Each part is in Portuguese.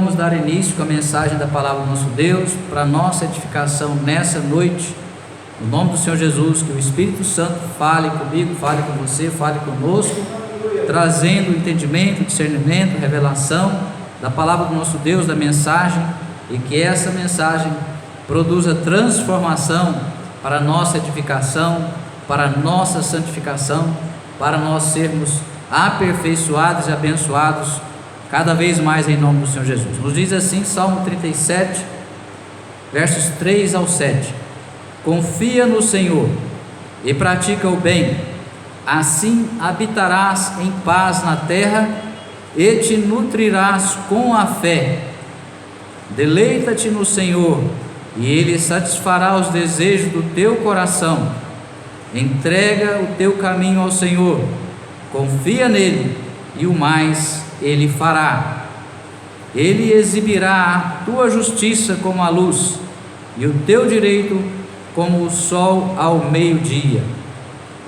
vamos dar início com a mensagem da palavra do nosso Deus para nossa edificação nessa noite. No nome do Senhor Jesus, que o Espírito Santo fale comigo, fale com você, fale conosco, trazendo entendimento, discernimento, revelação da palavra do nosso Deus, da mensagem, e que essa mensagem produza transformação para a nossa edificação, para a nossa santificação, para nós sermos aperfeiçoados e abençoados cada vez mais em nome do Senhor Jesus. Nos diz assim Salmo 37, versos 3 ao 7: confia no Senhor e pratica o bem, assim habitarás em paz na terra e te nutrirás com a fé. Deleita-te no Senhor e Ele satisfará os desejos do teu coração. Entrega o teu caminho ao Senhor, confia nele e o mais Ele fará. Ele exibirá a tua justiça como a luz e o teu direito como o sol ao meio-dia.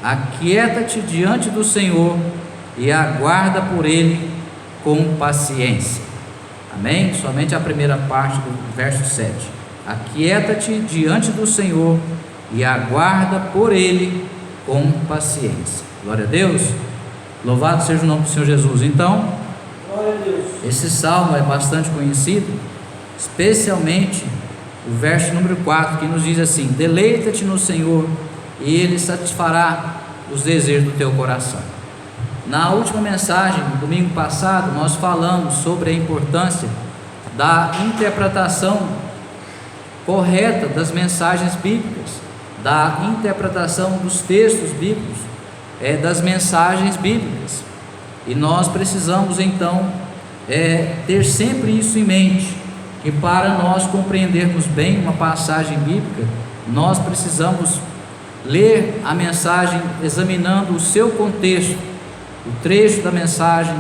Aquieta-te diante do Senhor e aguarda por Ele com paciência. Amém? Somente a primeira parte do verso 7. Aquieta-te diante do Senhor e aguarda por Ele com paciência. Glória a Deus. Louvado seja o nome do Senhor Jesus. Então, glória a Deus. Esse salmo é bastante conhecido, especialmente o verso número 4, que nos diz assim: deleita-te no Senhor e Ele satisfará os desejos do teu coração. Na última mensagem, no domingo passado, nós falamos sobre a importância da interpretação correta das mensagens bíblicas, da interpretação dos textos bíblicos, das mensagens bíblicas. E nós precisamos então ter sempre isso em mente, que para nós compreendermos bem uma passagem bíblica, nós precisamos ler a mensagem examinando o seu contexto, o trecho da mensagem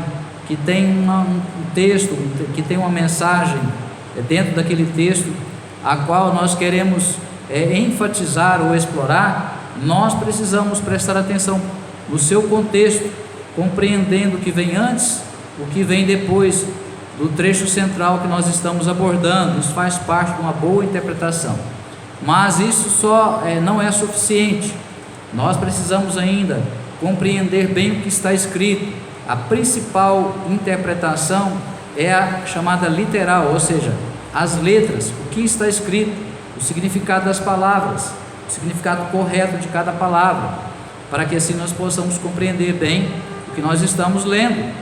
que tem um texto, que tem uma mensagem dentro daquele texto a qual nós queremos enfatizar ou explorar. Nós precisamos prestar atenção no seu contexto, compreendendo o que vem antes, o que vem depois do trecho central que nós estamos abordando. Isso faz parte de uma boa interpretação, mas isso só não é suficiente. Nós precisamos ainda compreender bem o que está escrito. A principal interpretação é a chamada literal, ou seja, as letras, o que está escrito, o significado das palavras, o significado correto de cada palavra, para que assim nós possamos compreender bem o que nós estamos lendo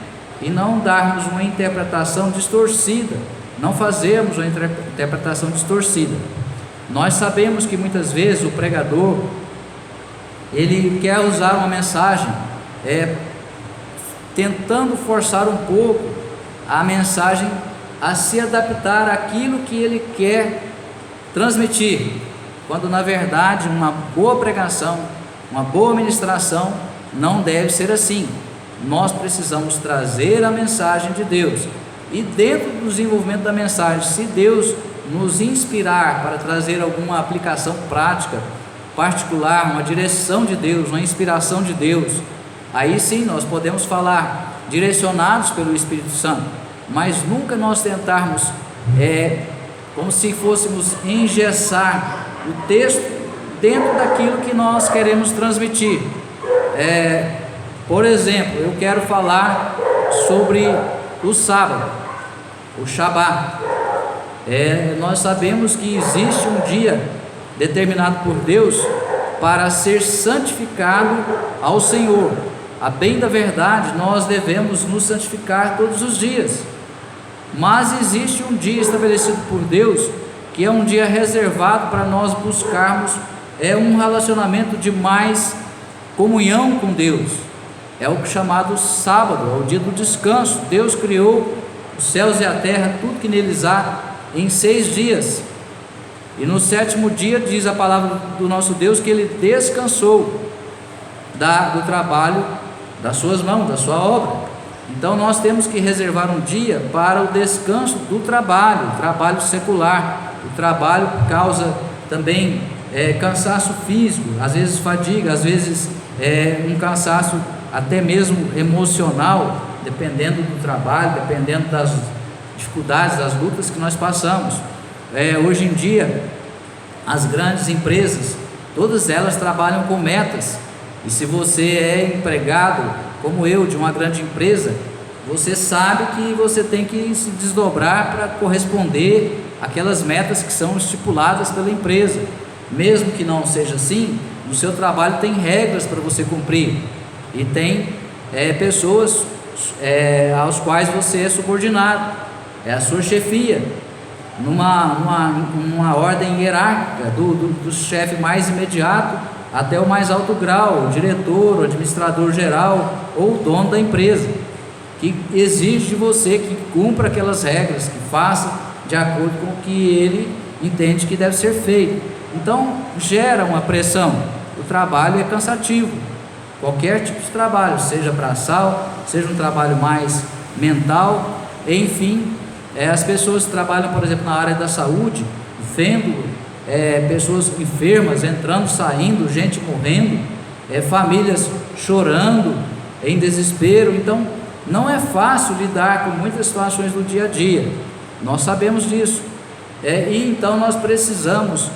e não darmos uma interpretação distorcida, não fazermos uma interpretação distorcida. Nós sabemos que muitas vezes o pregador, ele quer usar uma mensagem tentando forçar um pouco a mensagem a se adaptar àquilo que ele quer transmitir, quando na verdade uma boa pregação, uma boa ministração não deve ser assim. Nós precisamos trazer a mensagem de Deus, e dentro do desenvolvimento da mensagem, se Deus nos inspirar para trazer alguma aplicação prática, particular, uma direção de Deus, uma inspiração de Deus, aí sim nós podemos falar direcionados pelo Espírito Santo, mas nunca nós tentarmos como se fôssemos engessar o texto dentro daquilo que nós queremos transmitir. Por exemplo, eu quero falar sobre o sábado, o Shabá. Nós sabemos que existe um dia determinado por Deus para ser santificado ao Senhor. A bem da verdade, nós devemos nos santificar todos os dias, mas existe um dia estabelecido por Deus, que é um dia reservado para nós buscarmos um relacionamento de mais comunhão com Deus. É o chamado sábado, é o dia do descanso. Deus criou os céus e a terra, tudo que neles há, em 6 dias, e no 7º dia diz a palavra do nosso Deus que Ele descansou do trabalho das suas mãos, da sua obra. Então nós temos que reservar um dia para o descanso do trabalho, o trabalho secular. O trabalho causa também cansaço físico, às vezes fadiga, às vezes um cansaço até mesmo emocional, dependendo do trabalho, dependendo das dificuldades, das lutas que nós passamos. Hoje em dia, as grandes empresas, todas elas trabalham com metas, e se você é empregado, como eu, de uma grande empresa, você sabe que você tem que se desdobrar para corresponder àquelas metas que são estipuladas pela empresa. Mesmo que não seja assim, no seu trabalho tem regras para você cumprir, e tem pessoas aos quais você é subordinado, é a sua chefia, numa ordem hierárquica, do chefe mais imediato até o mais alto grau, o diretor, o administrador geral ou o dono da empresa, que exige de você que cumpra aquelas regras, que faça de acordo com o que ele entende que deve ser feito. Então gera uma pressão. O trabalho é cansativo, qualquer tipo de trabalho, seja braçal, seja um trabalho mais mental, enfim. As pessoas que trabalham, por exemplo, na área da saúde, vendo pessoas enfermas entrando, saindo, gente morrendo, famílias chorando em desespero. Então não é fácil lidar com muitas situações do dia a dia, nós sabemos disso, e então nós precisamos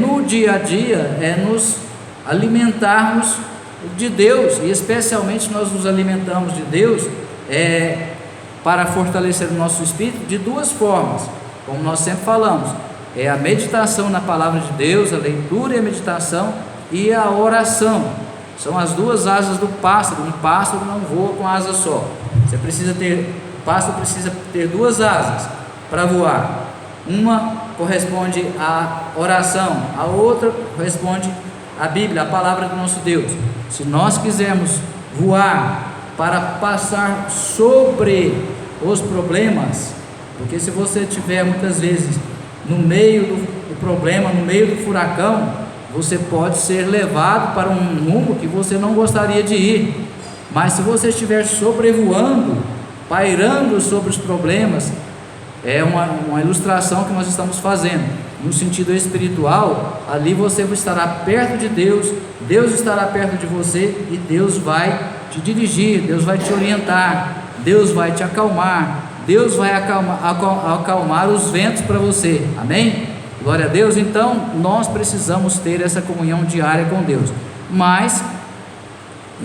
no dia a dia nos alimentarmos de Deus, e especialmente nós nos alimentamos de Deus para fortalecer o nosso espírito de duas formas, como nós sempre falamos: a meditação na palavra de Deus, a leitura e a meditação, e a oração. São as duas asas do pássaro. Um pássaro não voa com asa só. O pássaro precisa ter duas asas para voar. Uma corresponde à oração, a outra corresponde à Bíblia, a palavra do nosso Deus. Se nós quisermos voar para passar sobre os problemas, porque se você estiver muitas vezes no meio do problema, no meio do furacão, você pode ser levado para um rumo que você não gostaria de ir. Mas se você estiver sobrevoando, pairando sobre os problemas, é uma ilustração que nós estamos fazendo. No sentido espiritual, ali você estará perto de Deus, Deus estará perto de você, e Deus vai te dirigir, Deus vai te orientar, Deus vai te acalmar, Deus vai acalmar os ventos para você. Amém? Glória a Deus. Então nós precisamos ter essa comunhão diária com Deus, mas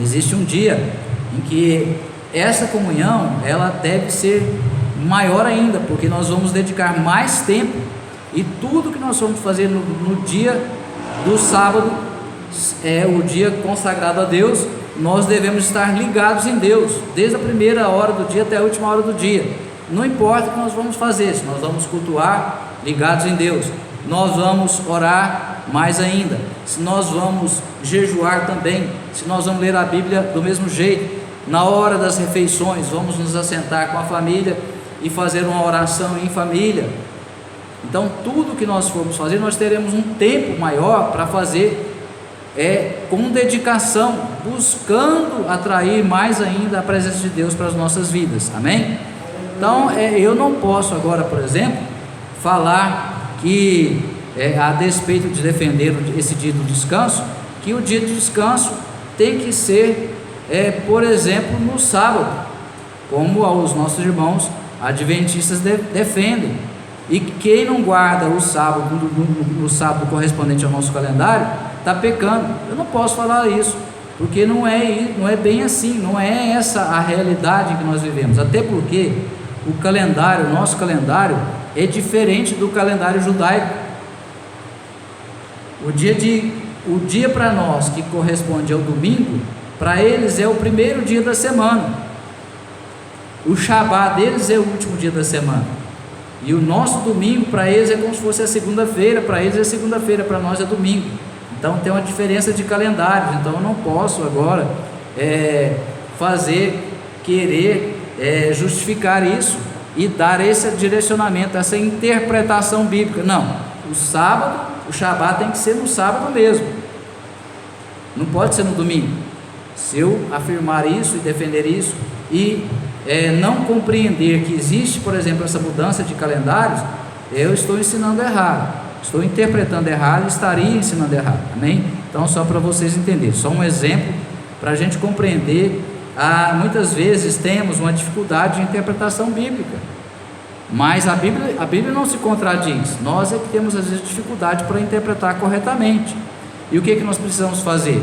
existe um dia em que essa comunhão ela deve ser maior ainda, porque nós vamos dedicar mais tempo, e tudo que nós vamos fazer no dia do sábado, o dia consagrado a Deus, nós devemos estar ligados em Deus, desde a primeira hora do dia até a última hora do dia. Não importa o que nós vamos fazer, se nós vamos cultuar, ligados em Deus, nós vamos orar mais ainda, se nós vamos jejuar também, se nós vamos ler a Bíblia do mesmo jeito. Na hora das refeições, vamos nos assentar com a família e fazer uma oração em família. Então tudo que nós formos fazer, nós teremos um tempo maior para fazer com dedicação, buscando atrair mais ainda a presença de Deus para as nossas vidas. Amém? Então eu não posso agora, por exemplo, falar que a despeito de defender esse dia do descanso, que o dia de descanso tem que ser por exemplo no sábado, como os nossos irmãos adventistas defendem. E quem não guarda o sábado no sábado correspondente ao nosso calendário está pecando. Eu não posso falar isso, porque não é bem assim, não é essa a realidade em que nós vivemos, até porque o nosso calendário é diferente do calendário judaico. O dia para nós que corresponde ao domingo, para eles é o primeiro dia da semana. O Shabá deles é o último dia da semana. E o nosso domingo para eles é como se fosse a segunda-feira. Para eles é segunda-feira, para nós é domingo. Então tem uma diferença de calendários. Então eu não posso agora querer justificar isso e dar esse direcionamento, essa interpretação bíblica. Não, o Shabá tem que ser no sábado mesmo, não pode ser no domingo. Se eu afirmar isso e defender isso e não compreender que existe, por exemplo, essa mudança de calendários, eu estou ensinando errado, estou interpretando errado, estaria ensinando errado. Amém? Então só para vocês entenderem, só um exemplo para a gente compreender. Muitas vezes temos uma dificuldade de interpretação bíblica. Mas a Bíblia não se contradiz, nós é que temos às vezes dificuldade para interpretar corretamente. E o que nós precisamos fazer?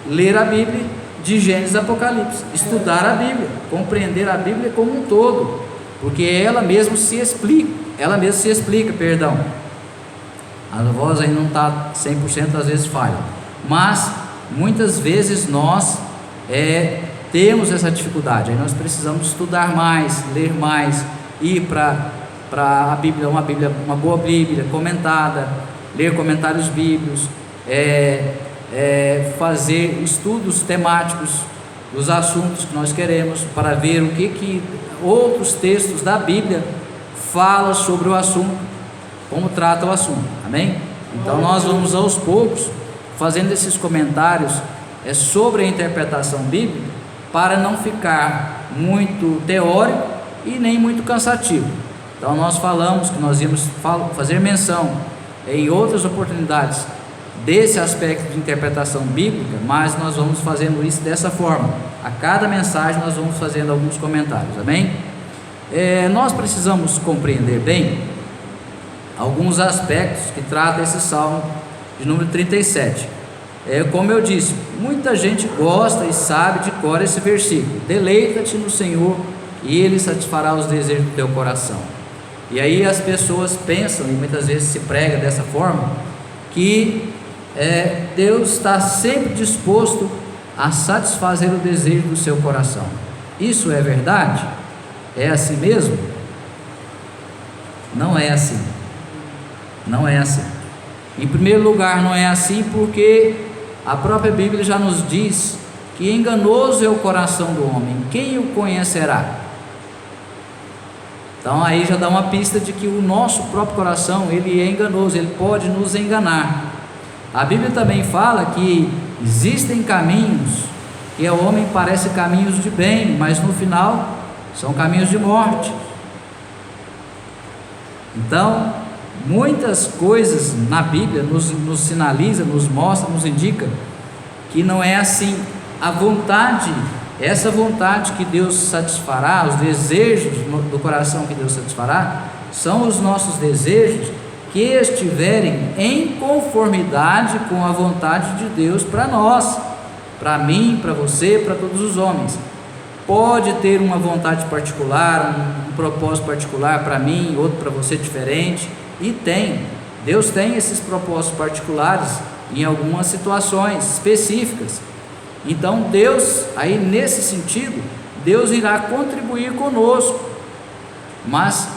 Ler a Bíblia de Gênesis a Apocalipse, estudar a Bíblia, compreender a Bíblia como um todo, porque ela mesma se explica, perdão. A voz aí não está 100%, às vezes falha, mas muitas vezes nós temos essa dificuldade. Aí nós precisamos estudar mais, ler mais, ir para a Bíblia, uma boa Bíblia comentada, ler comentários bíblicos, fazer estudos temáticos dos assuntos que nós queremos, para ver o que outros textos da Bíblia falam sobre o assunto, como trata o assunto, amém? Então nós vamos aos poucos fazendo esses comentários sobre a interpretação bíblica, para não ficar muito teórico e nem muito cansativo. Então nós falamos que nós íamos fazer menção em outras oportunidades desse aspecto de interpretação bíblica, mas nós vamos fazendo isso dessa forma. A cada mensagem nós vamos fazendo alguns comentários, amém? Nós precisamos compreender bem alguns aspectos que trata esse Salmo de número 37. Como eu disse, muita gente gosta e sabe de cor esse versículo: deleita-te no Senhor e Ele satisfará os desejos do teu coração. E aí as pessoas pensam, e muitas vezes se prega dessa forma, que Deus está sempre disposto a satisfazer o desejo do seu coração. Isso é verdade? É assim mesmo? Não é assim. Não é assim. Em primeiro lugar, não é assim porque a própria Bíblia já nos diz que enganoso é o coração do homem, quem o conhecerá? Então aí já dá uma pista de que o nosso próprio coração, ele é enganoso, ele pode nos enganar. A Bíblia também fala que existem caminhos que ao homem parecem caminhos de bem, mas no final são caminhos de morte. Então muitas coisas na Bíblia nos sinaliza, nos mostra, nos indica que não é assim. A vontade, essa vontade que Deus satisfará, os desejos do coração que Deus satisfará, são os nossos desejos que estiverem em conformidade com a vontade de Deus para nós, para mim, para você, para todos os homens. Pode ter uma vontade particular, um propósito particular para mim, outro para você diferente. E Deus tem esses propósitos particulares em algumas situações específicas. Então Deus, aí nesse sentido, Deus irá contribuir conosco, mas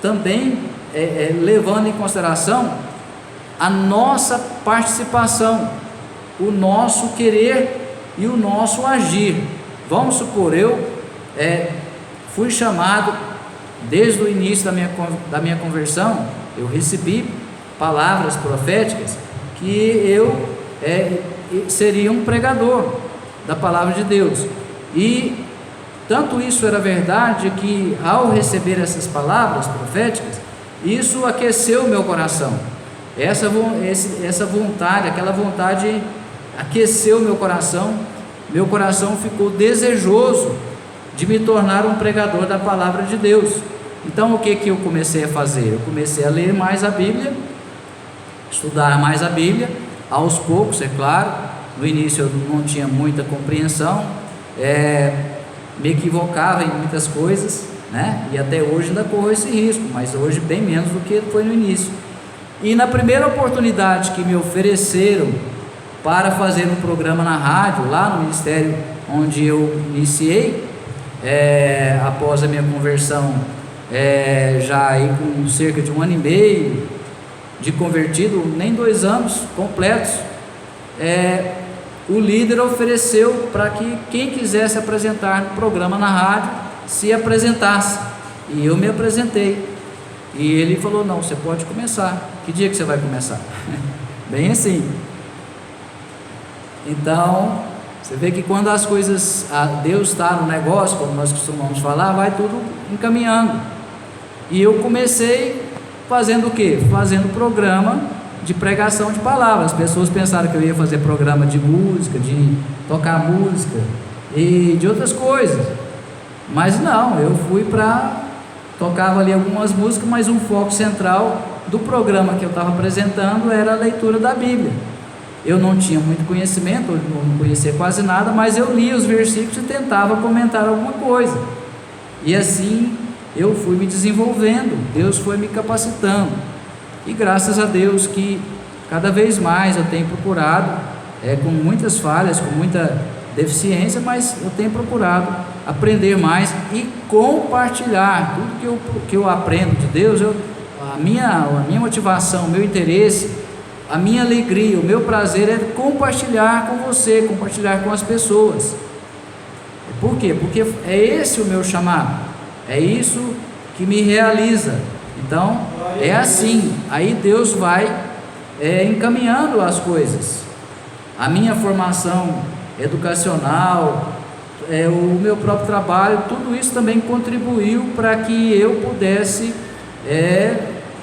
também levando em consideração a nossa participação, o nosso querer e o nosso agir. Vamos supor, eu fui chamado desde o início da minha conversão, eu recebi palavras proféticas que eu seria um pregador da palavra de Deus, e tanto isso era verdade que ao receber essas palavras proféticas, isso aqueceu o meu coração. Essa vontade, aquela vontade aqueceu o meu coração ficou desejoso de me tornar um pregador da palavra de Deus. Então o que eu comecei a fazer? Eu comecei a ler mais a Bíblia, estudar mais a Bíblia, aos poucos, é claro. No início eu não tinha muita compreensão, me equivocava em muitas coisas, né? E até hoje ainda corro esse risco, mas hoje bem menos do que foi no início. E na primeira oportunidade que me ofereceram para fazer um programa na rádio, lá no ministério onde eu iniciei, após a minha conversão, já aí com cerca de 1 ano e meio de convertido, nem 2 anos completos, o líder ofereceu para que quem quisesse apresentar no programa na rádio se apresentasse, e eu me apresentei, e ele falou: não, você pode começar. Que dia que você vai começar? Bem assim. Então você vê que quando as coisas, Deus está no negócio, como nós costumamos falar, vai tudo encaminhando. E eu comecei fazendo o quê? Fazendo programa de pregação de palavras. As pessoas pensaram que eu ia fazer programa de música, de tocar música e de outras coisas, mas não, eu fui para tocava ali algumas músicas, mas um foco central do programa que eu estava apresentando era a leitura da Bíblia. Eu não tinha muito conhecimento, eu não conhecia quase nada, mas eu lia os versículos e tentava comentar alguma coisa. E assim eu fui me desenvolvendo, Deus foi me capacitando. E graças a Deus que cada vez mais eu tenho procurado, com muitas falhas, com muita deficiência, mas eu tenho procurado aprender mais e compartilhar tudo que eu aprendo de Deus. A minha motivação, o meu interesse, a minha alegria, o meu prazer é compartilhar com você, compartilhar com as pessoas. Por quê? Porque é esse o meu chamado, é isso que me realiza. Então é assim, aí Deus vai encaminhando as coisas. A minha formação educacional, o meu próprio trabalho, tudo isso também contribuiu para que eu pudesse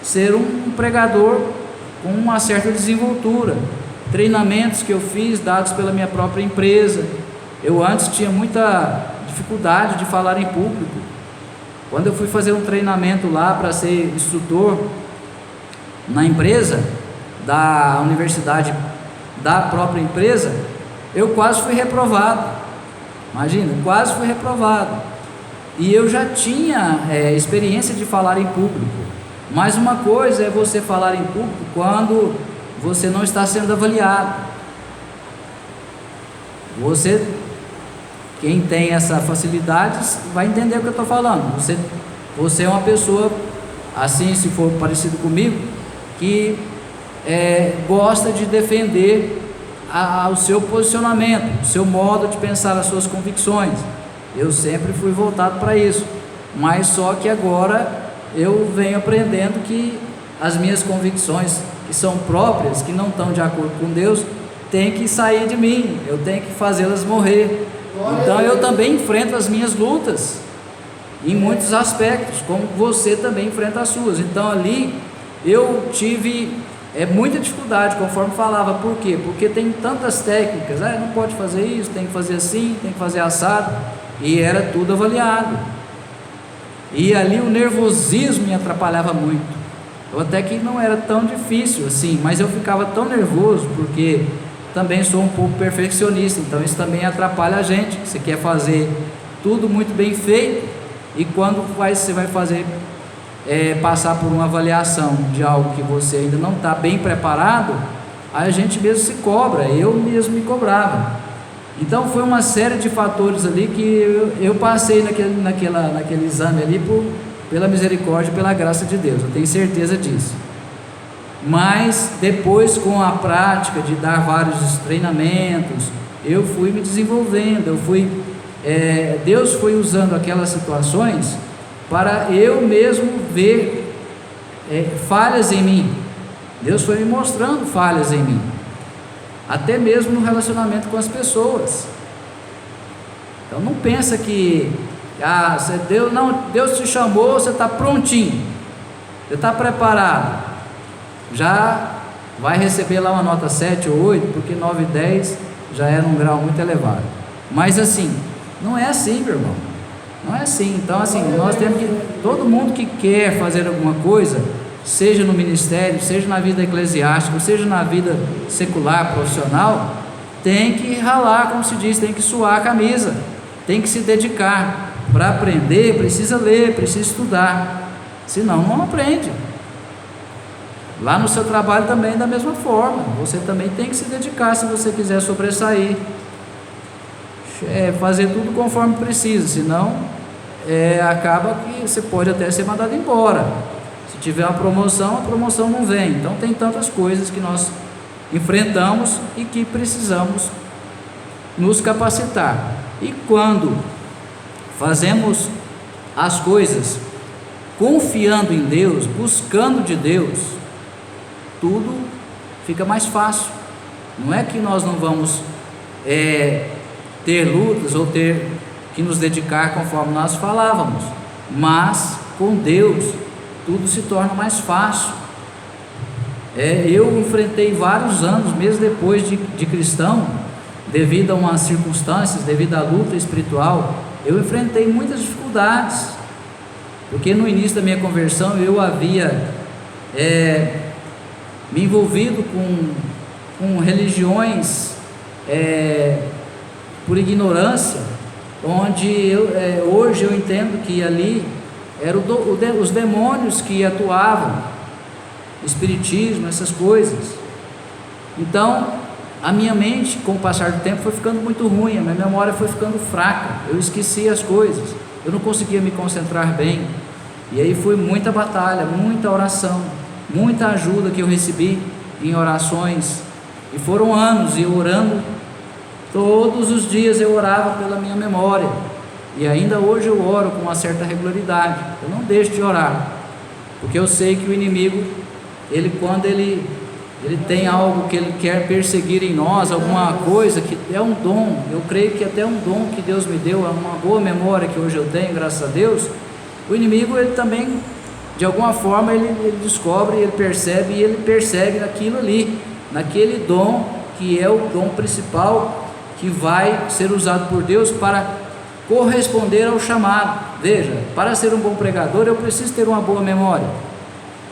ser um pregador com uma certa desenvoltura. Treinamentos que eu fiz, dados pela minha própria empresa. Eu antes tinha muita dificuldade de falar em público. Quando eu fui fazer um treinamento lá para ser instrutor na empresa, da universidade da própria empresa, eu quase fui reprovado. Imagina, quase fui reprovado. E eu já tinha experiência de falar em público. Mas uma coisa é você falar em público quando você não está sendo avaliado. Quem tem essa facilidade vai entender o que eu estou falando. Você é uma pessoa, assim, se for parecido comigo, que gosta de defender o seu posicionamento, o seu modo de pensar, as suas convicções. Eu sempre fui voltado para isso, mas só que agora eu venho aprendendo que as minhas convicções, que são próprias, que não estão de acordo com Deus, tem que sair de mim, eu tenho que fazê-las morrer. Então eu também enfrento as minhas lutas em muitos aspectos, como você também enfrenta as suas. Então ali eu tive muita dificuldade, conforme falava. Por quê? Porque tem tantas técnicas, não pode fazer isso, tem que fazer assim, tem que fazer assado, e era tudo avaliado. E ali o nervosismo me atrapalhava muito. Eu até que não era tão difícil assim, mas eu ficava tão nervoso, porque também sou um pouco perfeccionista, então isso também atrapalha a gente. Você quer fazer tudo muito bem feito, e quando você vai fazer, passar por uma avaliação de algo que você ainda não está bem preparado, aí a gente mesmo se cobra, eu mesmo me cobrava. Então foi uma série de fatores ali que eu passei naquele exame ali pela misericórdia e pela graça de Deus, eu tenho certeza disso. Mas depois, com a prática de dar vários treinamentos, eu fui me desenvolvendo, Deus foi usando aquelas situações para eu mesmo ver falhas em mim. Deus foi me mostrando falhas em mim, até mesmo no relacionamento com as pessoas. Então não pensa que Deus te chamou, você está prontinho, você está preparado, já vai receber lá uma nota 7 ou 8, porque 9 e 10 já era um grau muito elevado. Mas assim, não é assim, meu irmão, não é assim. Então assim, nós temos que, todo mundo que quer fazer alguma coisa, seja no ministério, seja na vida eclesiástica, seja na vida secular, profissional, tem que ralar, como se diz, tem que suar a camisa, tem que se dedicar. Para aprender, precisa ler, precisa estudar, senão não aprende. Lá no seu trabalho também da mesma forma, você também tem que se dedicar se você quiser sobressair, fazer tudo conforme precisa, senão acaba que você pode até ser mandado embora. Se tiver uma promoção, a promoção não vem. Então tem tantas coisas que nós enfrentamos e que precisamos nos capacitar. E quando fazemos as coisas confiando em Deus, buscando de Deus, tudo fica mais fácil. Não é que nós não vamos ter lutas ou ter que nos dedicar conforme nós falávamos, mas com Deus tudo se torna mais fácil. Eu enfrentei vários anos, mesmo depois de cristão, devido a umas circunstâncias, devido à luta espiritual, eu enfrentei muitas dificuldades, porque no início da minha conversão eu havia me envolvido com religiões por ignorância, onde hoje eu entendo que ali eram os demônios que atuavam, espiritismo, essas coisas. Então a minha mente, com o passar do tempo, foi ficando muito ruim, a minha memória foi ficando fraca, eu esquecia as coisas, eu não conseguia me concentrar bem, e aí foi muita batalha, muita oração, muita ajuda que eu recebi em orações, e foram anos eu orando, todos os dias eu orava pela minha memória, e ainda hoje eu oro com uma certa regularidade, eu não deixo de orar, porque eu sei que o inimigo, quando ele tem algo que ele quer perseguir em nós, alguma coisa que é um dom, eu creio que até um dom que Deus me deu, é uma boa memória que hoje eu tenho, graças a Deus. O inimigo, ele também, de alguma forma, ele descobre, ele percebe e ele persegue naquilo ali, naquele dom que é o dom principal que vai ser usado por Deus para corresponder ao chamado. Veja, para ser um bom pregador eu preciso ter uma boa memória,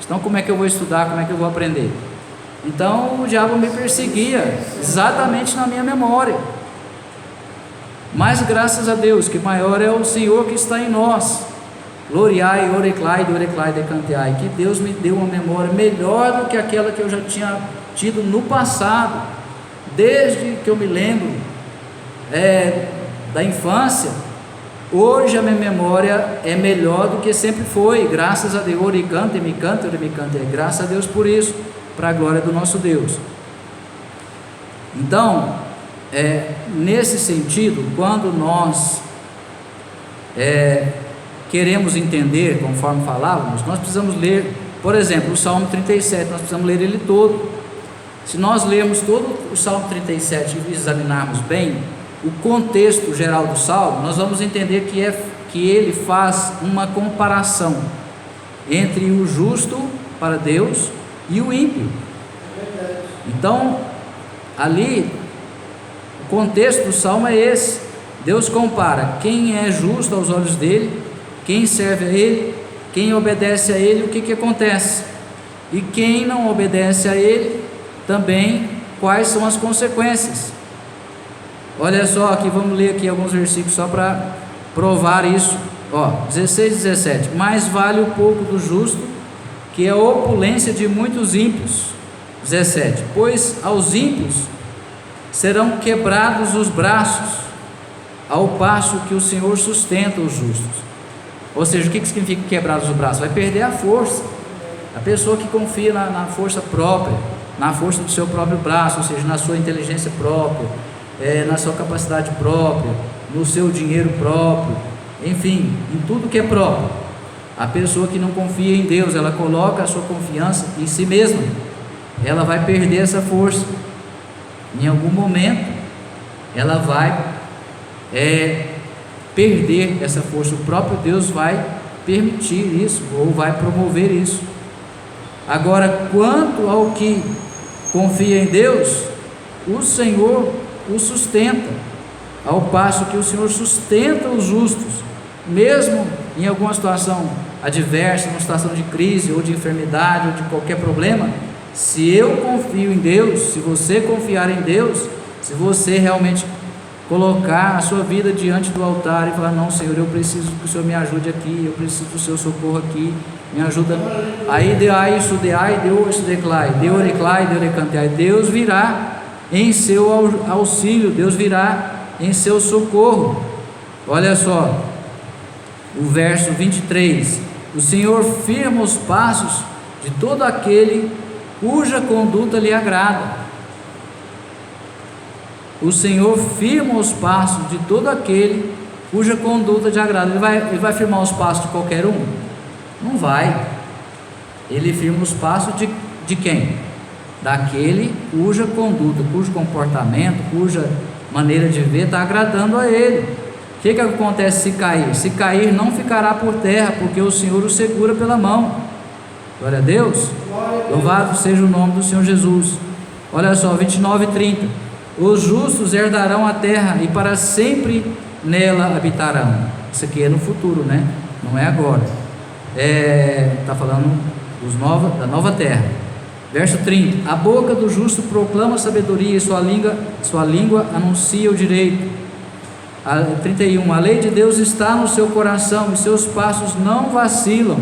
então como é que eu vou estudar, como é que eu vou aprender? Então o diabo me perseguia exatamente na minha memória, mas graças a Deus que maior é o Senhor que está em nós. Gloriai, oreclai, doreclai, decanteai, que Deus me deu uma memória melhor do que aquela que eu já tinha tido no passado, desde que eu me lembro da infância. Hoje a minha memória é melhor do que sempre foi, graças a Deus. Oricante, me canta, graças a Deus por isso, para a glória do nosso Deus. Então, nesse sentido, quando nós queremos entender, conforme falávamos, nós precisamos ler, por exemplo, o Salmo 37, nós precisamos ler ele todo. Se nós lermos todo o Salmo 37 e examinarmos bem o contexto geral do Salmo, nós vamos entender que ele faz uma comparação entre o justo para Deus e o ímpio. Então, ali, o contexto do Salmo é esse. Deus compara quem é justo aos olhos dele, quem serve a ele, quem obedece a ele, o que acontece, e quem não obedece a ele, também quais são as consequências. Olha só, aqui vamos ler aqui alguns versículos só para provar isso. 16 e 17, mais vale o pouco do justo que a opulência de muitos ímpios. 17, pois aos ímpios serão quebrados os braços, ao passo que o Senhor sustenta os justos. Ou seja, o que significa quebrados os braços? Vai perder a força. A pessoa que confia na força própria, na força do seu próprio braço, ou seja, na sua inteligência própria, na sua capacidade própria, no seu dinheiro próprio, enfim, em tudo que é próprio. A pessoa que não confia em Deus, ela coloca a sua confiança em si mesma, ela vai perder essa força. Em algum momento ela vai perder essa força. O próprio Deus vai permitir isso, ou vai promover isso. Agora, quanto ao que confia em Deus, o Senhor o sustenta, ao passo que o Senhor sustenta os justos, mesmo em alguma situação adversa, numa situação de crise, ou de enfermidade, ou de qualquer problema. Se eu confio em Deus, se você confiar em Deus, se você realmente colocar a sua vida diante do altar e falar: não, Senhor, eu preciso que o Senhor me ajude aqui, eu preciso do seu socorro aqui, me ajuda, aí deai, isso deai, deu isso declai, deu oreclai, deu decanteai, Deus virá em seu auxílio, Deus virá em seu socorro. Olha só, o verso 23, o Senhor firma os passos de todo aquele cuja conduta lhe agrada. O Senhor firma os passos de todo aquele cuja conduta lhe agrada. Ele vai firmar os passos de qualquer um? Não vai. Ele firma os passos de quem? Daquele cuja conduta, cujo comportamento, cuja maneira de ver está agradando a ele. O que acontece se cair? Se cair, não ficará por terra, porque o Senhor o segura pela mão. Glória a Deus. Louvado seja o nome do Senhor Jesus. Olha só, 29 e 30, os justos herdarão a terra e para sempre nela habitarão. Isso aqui é no futuro, né? Não é agora. Está falando da nova terra. Verso 30: a boca do justo proclama sabedoria, e sua língua anuncia o direito. 31: a lei de Deus está no seu coração, e seus passos não vacilam.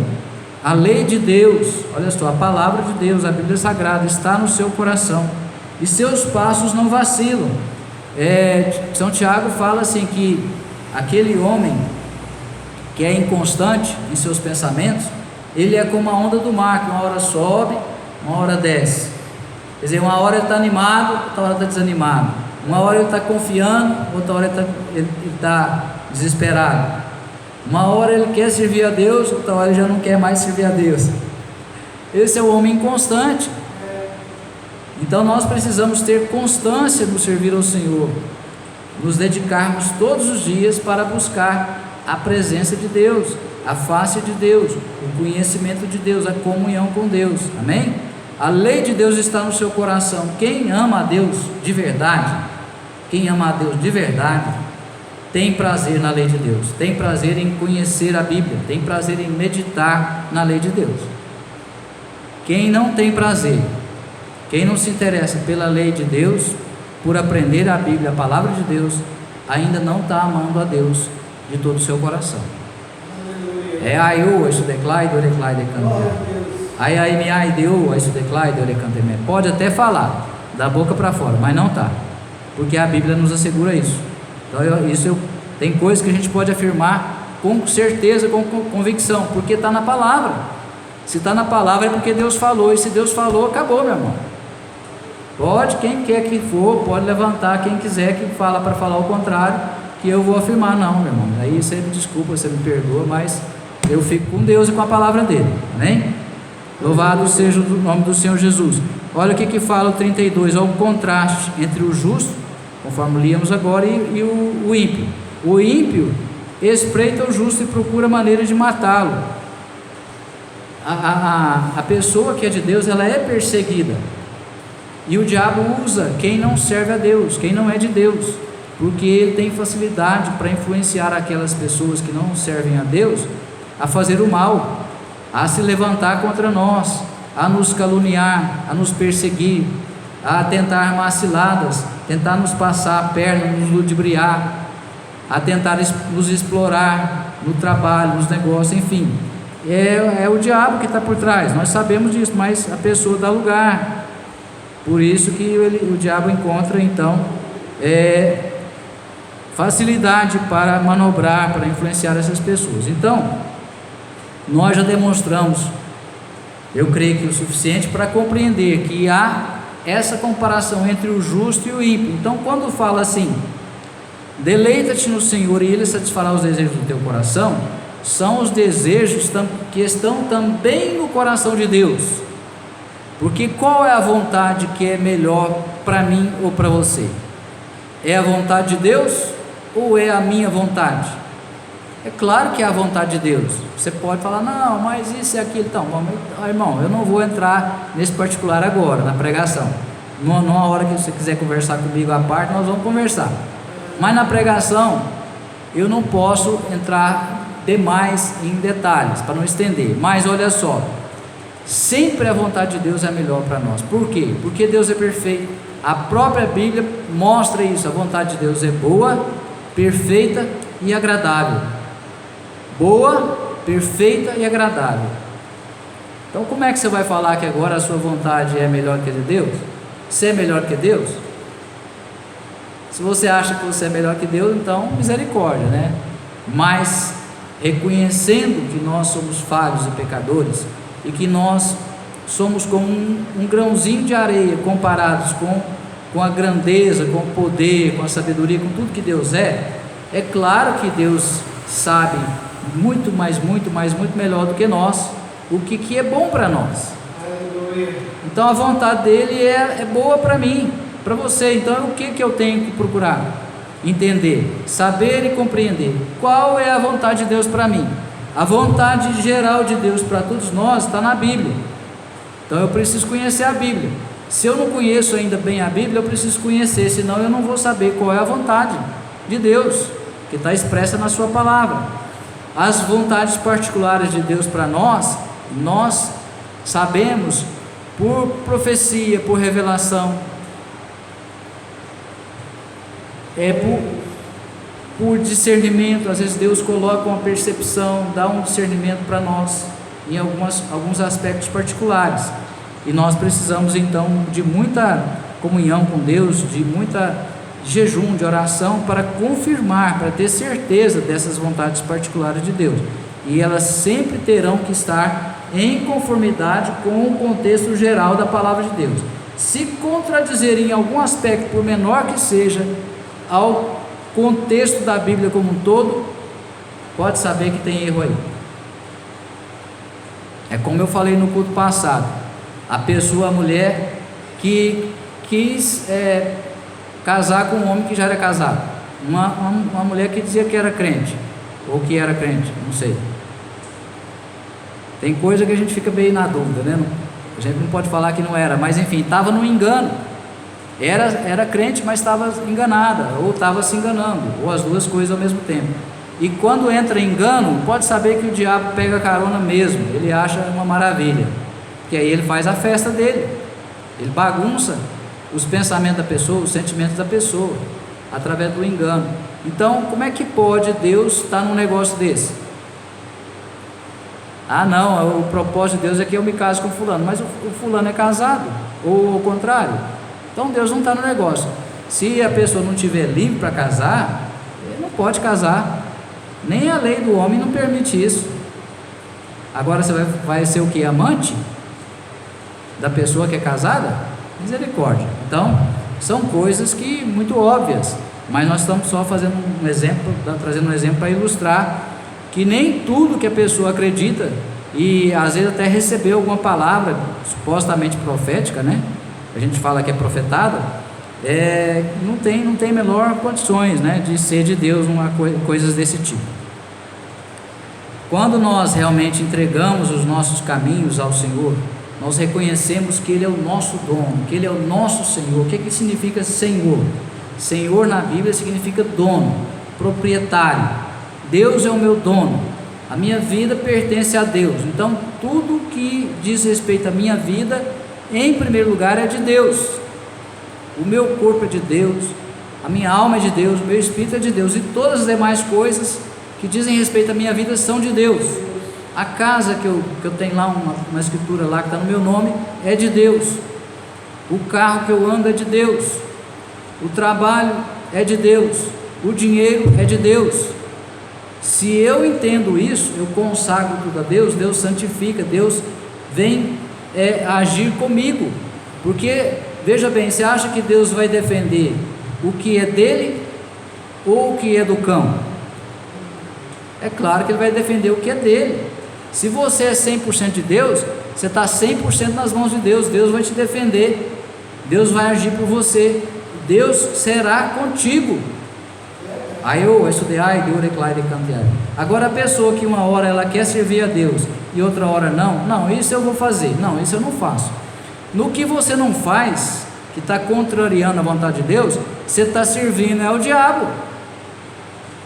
A lei de Deus, olha só, a palavra de Deus, a Bíblia Sagrada, está no seu coração, e seus passos não vacilam. São Tiago fala assim, que aquele homem que é inconstante em seus pensamentos, ele é como a onda do mar, que uma hora sobe, uma hora desce. Quer dizer, uma hora ele está animado, outra hora está desanimado. Uma hora ele está confiando, outra hora ele está desesperado. Uma hora ele quer servir a Deus, outra hora ele já não quer mais servir a Deus. Esse é o homem inconstante. Então nós precisamos ter constância no servir ao Senhor, nos dedicarmos todos os dias para buscar a presença de Deus, a face de Deus, o conhecimento de Deus, a comunhão com Deus. Amém? A lei de Deus está no seu coração. Quem ama a Deus de verdade, tem prazer na lei de Deus, tem prazer em conhecer a Bíblia, tem prazer em meditar na lei de Deus. Quem não tem prazer, quem não se interessa pela lei de Deus, por aprender a Bíblia, a palavra de Deus, ainda não está amando a Deus de todo o seu coração. Pode até falar da boca para fora, mas não está, porque a Bíblia nos assegura isso. Então tem coisas que a gente pode afirmar com certeza, com convicção, porque está na palavra. Se está na palavra é porque Deus falou, e se Deus falou, acabou, meu irmão. Pode, quem quer que for, pode levantar, quem quiser que fala para falar o contrário, que eu vou afirmar, não, meu irmão. Aí você me desculpa, você me perdoa, mas eu fico com Deus e com a palavra dele. Amém? Louvado seja o nome do Senhor Jesus. Olha o que fala o 32, olha o contraste entre o justo, conforme líamos agora, e o ímpio. O ímpio espreita o justo e procura maneira de matá-lo. A pessoa que é de Deus, ela é perseguida, e o diabo usa quem não serve a Deus, quem não é de Deus, porque ele tem facilidade para influenciar aquelas pessoas que não servem a Deus a fazer o mal, a se levantar contra nós, a nos caluniar, a nos perseguir, a tentar armar ciladas, tentar nos passar a perna, nos ludibriar, a tentar nos explorar no trabalho, nos negócios, enfim. É o diabo que está por trás, nós sabemos disso, mas a pessoa dá lugar. Por isso que o diabo encontra então facilidade para manobrar, para influenciar essas pessoas. Então, nós já demonstramos, eu creio que o suficiente para compreender que há essa comparação entre o justo e o ímpio. Então, quando fala assim, deleita-te no Senhor e Ele satisfará os desejos do teu coração, são os desejos que estão também no coração de Deus. Porque qual é a vontade que é melhor para mim ou para você? É a vontade de Deus ou é a minha vontade? É claro que é a vontade de Deus. Você pode falar, não, mas isso e aquilo. Então, irmão, eu não vou entrar nesse particular agora, na pregação. Numa hora que você quiser conversar comigo à parte, nós vamos conversar. Mas na pregação, eu não posso entrar demais em detalhes, para não estender. Mas olha só, sempre a vontade de Deus é melhor para nós. Por quê? Porque Deus é perfeito. A própria Bíblia mostra isso. A vontade de Deus é boa, perfeita e agradável. Boa, perfeita e agradável. Então como é que você vai falar que agora a sua vontade é melhor que a de Deus? Você é melhor que Deus? Se você acha que você é melhor que Deus, então misericórdia, né? Mas reconhecendo que nós somos falhos e pecadores, e que nós somos como um grãozinho de areia comparados com a grandeza, com o poder, com a sabedoria, com tudo que Deus é claro que Deus sabe muito melhor do que nós o que é bom para nós. Então a vontade dele é boa para mim, para você. Então o que eu tenho que procurar? Entender, saber e compreender qual é a vontade de Deus para mim. A vontade geral de Deus para todos nós está na Bíblia. Então eu preciso conhecer a Bíblia. Se eu não conheço ainda bem a Bíblia, eu preciso conhecer, senão eu não vou saber qual é a vontade de Deus, que está expressa na sua palavra. as vontades particulares de Deus para nós, nós sabemos por profecia, por revelação, por discernimento. Às vezes Deus coloca uma percepção, dá um discernimento para nós em alguns aspectos particulares, e nós precisamos então de muita comunhão com Deus, de muita jejum, de oração, para confirmar, para ter certeza dessas vontades particulares de Deus, e elas sempre terão que estar em conformidade com o contexto geral da palavra de Deus. Se contradizerem em algum aspecto, por menor que seja, ao contexto da Bíblia como um todo, pode saber que tem erro aí. É como eu falei no culto passado, a mulher que quis casar com um homem que já era casado, uma mulher que dizia que era crente, ou que era crente, não sei. Tem coisa que a gente fica meio na dúvida, né? A gente não pode falar que não era, mas enfim, estava no engano. Era crente, mas estava enganada, ou estava se enganando, ou as duas coisas ao mesmo tempo. E quando entra em engano, pode saber que o diabo pega carona mesmo, ele acha uma maravilha, que aí ele faz a festa dele, ele bagunça os pensamentos da pessoa, os sentimentos da pessoa, através do engano. Então, como é que pode Deus estar num negócio desse? Ah não, o propósito de Deus é que eu me case com fulano, mas o fulano é casado, ou ao contrário. Então Deus não está no negócio. Se a pessoa não tiver livre para casar, ele não pode casar, nem a lei do homem não permite isso. Agora você vai ser o que? Amante da pessoa que é casada? Misericórdia. Então são coisas que muito óbvias, mas nós estamos só fazendo um exemplo, trazendo um exemplo para ilustrar que nem tudo que a pessoa acredita, e às vezes até recebeu alguma palavra supostamente profética, né? A gente fala que é profetada, não tem menor condições, né, de ser de Deus, coisas desse tipo. Quando nós realmente entregamos os nossos caminhos ao Senhor, nós reconhecemos que Ele é o nosso dono, que Ele é o nosso Senhor. O que significa Senhor? Senhor na Bíblia significa dono, proprietário. Deus é o meu dono, a minha vida pertence a Deus. Então tudo que diz respeito à minha vida, em primeiro lugar, é de Deus. O meu corpo é de Deus, a minha alma é de Deus, o meu espírito é de Deus, e todas as demais coisas que dizem respeito à minha vida são de Deus. A casa que eu tenho lá, uma escritura lá que está no meu nome, é de Deus. O carro que eu ando é de Deus. O trabalho é de Deus. O dinheiro é de Deus. Se eu entendo isso, eu consagro tudo a Deus, Deus santifica, Deus vem agir comigo. Porque, veja bem, você acha que Deus vai defender o que é dele ou o que é do cão? É claro que Ele vai defender o que é dele. Se você é 100% de Deus, você está 100% nas mãos de Deus, Deus vai te defender, Deus vai agir por você, Deus será contigo. Aí eu estudei, agora a pessoa que uma hora ela quer servir a Deus e outra hora não, isso eu vou fazer, não, isso eu não faço. No que você não faz, que está contrariando a vontade de Deus, você está servindo ao diabo,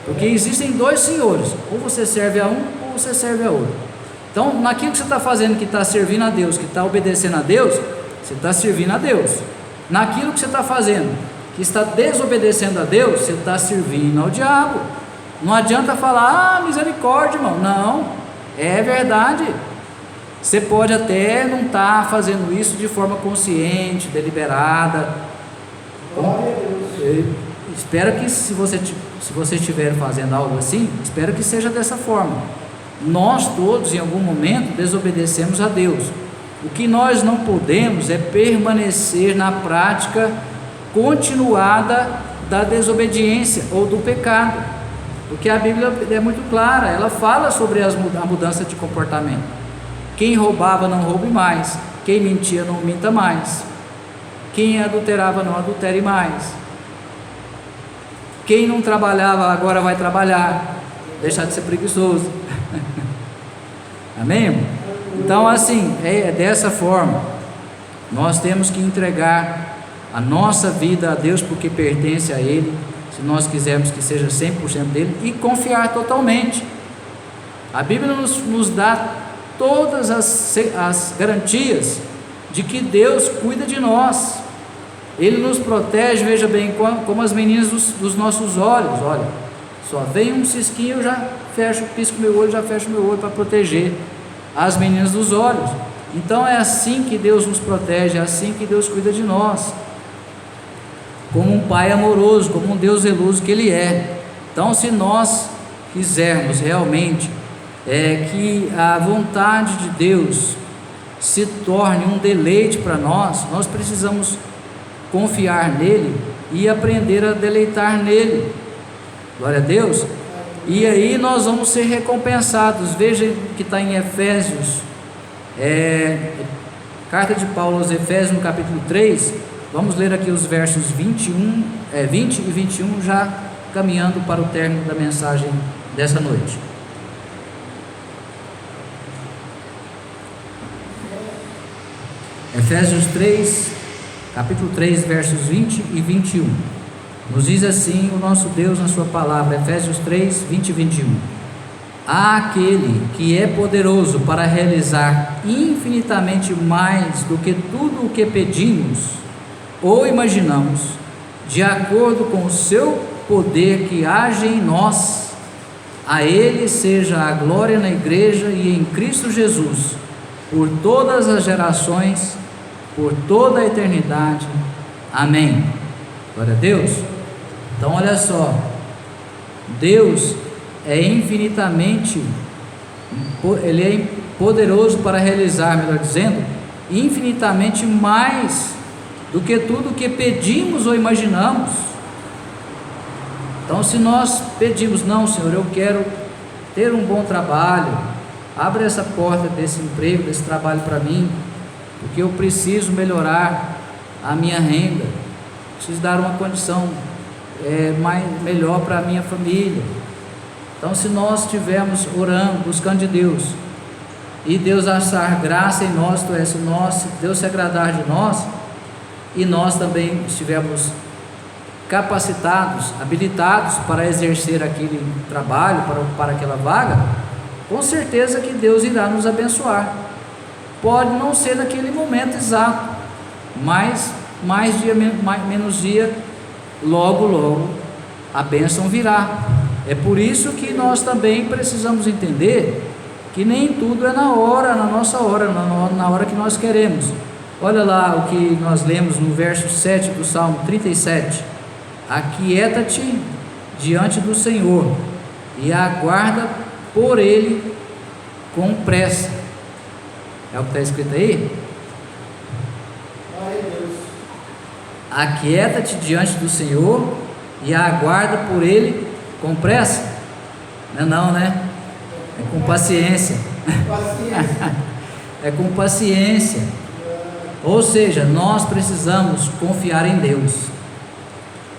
porque existem dois senhores, ou você serve a um ou você serve a outro. Então naquilo que você está fazendo, que está servindo a Deus, que está obedecendo a Deus, você está servindo a Deus. Naquilo que você está fazendo, que está desobedecendo a Deus, você está servindo ao diabo. Não adianta falar, misericórdia, irmão. Não, é verdade. Você pode até não estar fazendo isso de forma consciente, deliberada. Espero que se você estiver fazendo algo assim, espero que seja dessa forma. Nós todos em algum momento desobedecemos a Deus. O que nós não podemos é permanecer na prática continuada da desobediência ou do pecado, porque a Bíblia é muito clara, ela fala sobre a mudança de comportamento. Quem roubava não roube mais, quem mentia não minta mais, quem adulterava não adultere mais, quem não trabalhava agora vai trabalhar, deixar de ser preguiçoso. Amém? Então assim, é dessa forma, nós temos que entregar a nossa vida a Deus, porque pertence a Ele, se nós quisermos que seja 100% dele, e confiar totalmente. A Bíblia nos dá todas as garantias de que Deus cuida de nós. Ele nos protege, veja bem, como as meninas dos nossos olhos. Olha, só vem um cisquinho, eu já fecho, pisco meu olho, já fecho meu olho para proteger as meninas dos olhos. Então é assim que Deus nos protege, é assim que Deus cuida de nós, como um Pai amoroso, como um Deus zeloso que Ele é. Então, se nós quisermos realmente que a vontade de Deus se torne um deleite para nós, nós precisamos confiar nele e aprender a deleitar nele. Glória a Deus. E aí nós vamos ser recompensados. Veja que está em Efésios, carta de Paulo aos Efésios, no capítulo 3. Vamos ler aqui os versos 20 e 21, já caminhando para o término da mensagem dessa noite. Efésios 3, capítulo 3, versos 20 e 21. Nos diz assim o nosso Deus na sua palavra, Efésios 3, 20 e 21. Há aquele que é poderoso para realizar infinitamente mais do que tudo o que pedimos ou imaginamos, de acordo com o seu poder que age em nós. A Ele seja a glória na igreja e em Cristo Jesus, por todas as gerações, por toda a eternidade. Amém. Glória a Deus. Então olha só, Deus é infinitamente, Ele é poderoso para realizar, melhor dizendo, infinitamente mais do que tudo que pedimos ou imaginamos. Então, se nós pedimos, não, Senhor, eu quero ter um bom trabalho, abre essa porta desse emprego, desse trabalho para mim, porque eu preciso melhorar a minha renda, preciso dar uma condição melhor para a minha família. Então, se nós estivermos orando, buscando de Deus, e Deus achar graça em nós, se Deus se agradar de nós, e nós também estivermos capacitados, habilitados para exercer aquele trabalho, para aquela vaga, com certeza que Deus irá nos abençoar. Pode não ser naquele momento exato, mas mais dia, menos dia, logo a bênção virá. É por isso que nós também precisamos entender que nem tudo é na nossa hora, na hora que nós queremos. Olha lá o que nós lemos no verso 7 do Salmo 37. Aquieta-te diante do Senhor e aguarda por Ele com pressa. É o que está escrito aí? Aquieta-te diante do Senhor e aguarda por Ele com pressa. Não, né? É com paciência. É com paciência. Ou seja, nós precisamos confiar em Deus.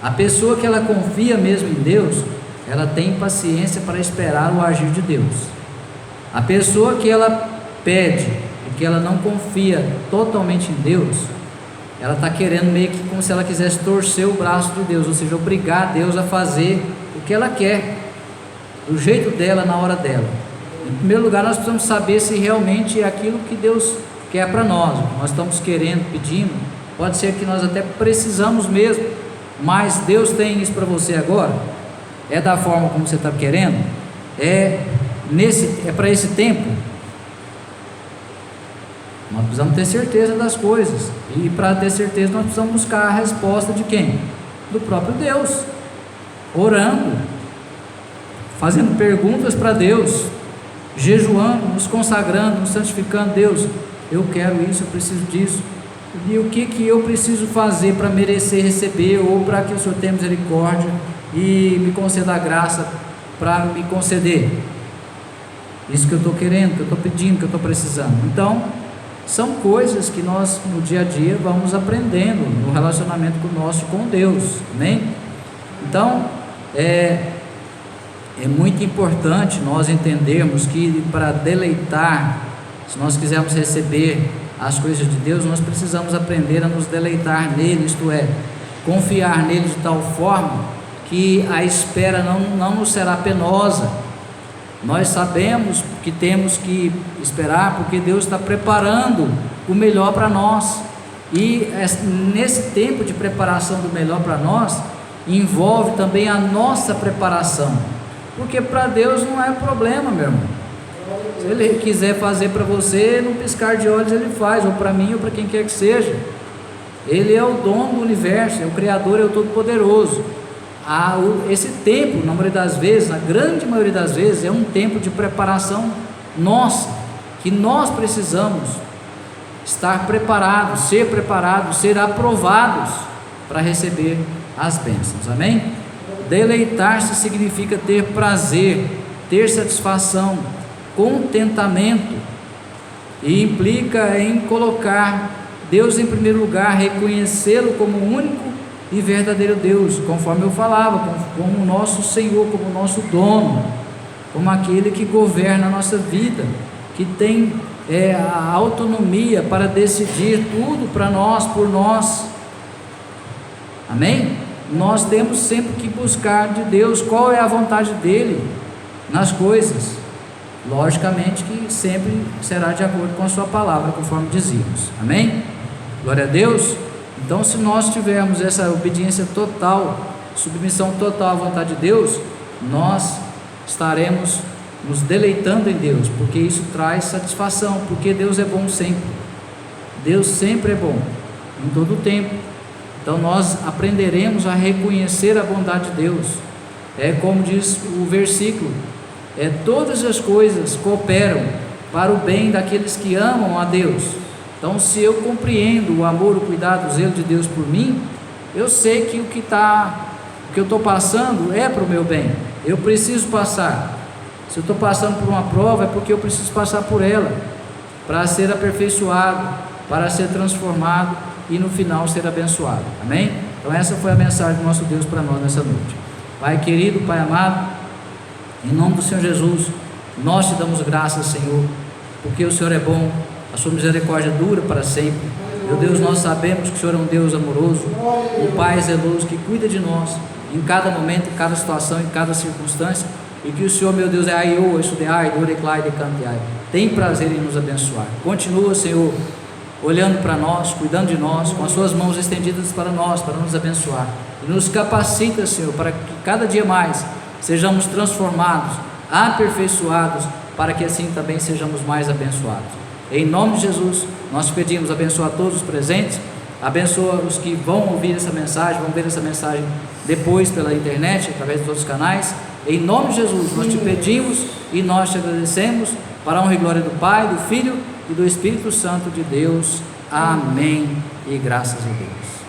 A pessoa que ela confia mesmo em Deus, ela tem paciência para esperar o agir de Deus. A pessoa que ela pede e que ela não confia totalmente em Deus, ela está querendo meio que como se ela quisesse torcer o braço de Deus, ou seja, obrigar Deus a fazer o que ela quer, do jeito dela, na hora dela. Em primeiro lugar, nós precisamos saber se realmente é aquilo que Deus quer para nós, o que nós estamos querendo, pedindo. Pode ser que nós até precisamos mesmo, mas Deus tem isso para você agora? É da forma como você está querendo? É para esse tempo? Nós precisamos ter certeza das coisas, e para ter certeza nós precisamos buscar a resposta de quem? Do próprio Deus, orando, fazendo perguntas para Deus, jejuando, nos consagrando, nos santificando. Deus, eu quero isso, eu preciso disso, e o que eu preciso fazer para merecer receber, ou para que o Senhor tenha misericórdia e me conceda a graça para me conceder isso que eu estou querendo, que eu estou pedindo, que eu estou precisando. Então, são coisas que nós no dia a dia vamos aprendendo no relacionamento nosso com Deus, amém? Então, é muito importante nós entendermos que para deleitar, se nós quisermos receber as coisas de Deus, nós precisamos aprender a nos deleitar nele, isto é, confiar nele de tal forma que a espera não nos será penosa. Nós sabemos que temos que esperar, porque Deus está preparando o melhor para nós, e nesse tempo de preparação do melhor para nós, envolve também a nossa preparação, porque para Deus não é problema, meu irmão. Se Ele quiser fazer para você, num piscar de olhos Ele faz, ou para mim, ou para quem quer que seja. Ele é o dono do universo, é o Criador, é o Todo-Poderoso. Esse tempo, na maioria das vezes, na grande maioria das vezes, é um tempo de preparação nossa, que nós precisamos estar preparados, ser aprovados para receber as bênçãos, amém? Deleitar-se significa ter prazer, ter satisfação, contentamento, e implica em colocar Deus em primeiro lugar, reconhecê-lo como o único e verdadeiro Deus, conforme eu falava, como o nosso Senhor, como o nosso dono, como aquele que governa a nossa vida, que tem a autonomia para decidir tudo para nós, por nós, amém? Nós temos sempre que buscar de Deus qual é a vontade dele nas coisas, logicamente que sempre será de acordo com a sua palavra, conforme dizíamos, amém? Glória a Deus. Então, se nós tivermos essa obediência total, submissão total à vontade de Deus, nós estaremos nos deleitando em Deus, porque isso traz satisfação, porque Deus é bom sempre. Deus sempre é bom, em todo o tempo. Então nós aprenderemos a reconhecer a bondade de Deus. É como diz o versículo, todas as coisas cooperam para o bem daqueles que amam a Deus. Então, se eu compreendo o amor, o cuidado, o zelo de Deus por mim, eu sei que o que eu estou passando é para o meu bem. Eu preciso passar. Se eu estou passando por uma prova, é porque eu preciso passar por ela, para ser aperfeiçoado, para ser transformado e no final ser abençoado, amém? Então essa foi a mensagem do nosso Deus para nós nessa noite. Pai querido, Pai amado, em nome do Senhor Jesus, nós te damos graças, Senhor, porque o Senhor é bom, a sua misericórdia dura para sempre. Meu Deus, nós sabemos que o Senhor é um Deus amoroso, um Pai zeloso que cuida de nós em cada momento, em cada situação, em cada circunstância, e que o Senhor, meu Deus, tem prazer em nos abençoar. Continua, Senhor, olhando para nós, cuidando de nós, com as suas mãos estendidas para nós, para nos abençoar, e nos capacita, Senhor, para que cada dia mais sejamos transformados, aperfeiçoados, para que assim também sejamos mais abençoados. Em nome de Jesus, nós te pedimos, abençoa todos os presentes, abençoa os que vão ouvir essa mensagem, vão ver essa mensagem depois pela internet, através dos outros canais. Em nome de Jesus, nós te pedimos e nós te agradecemos, para a honra e glória do Pai, do Filho e do Espírito Santo de Deus. Amém e graças a Deus.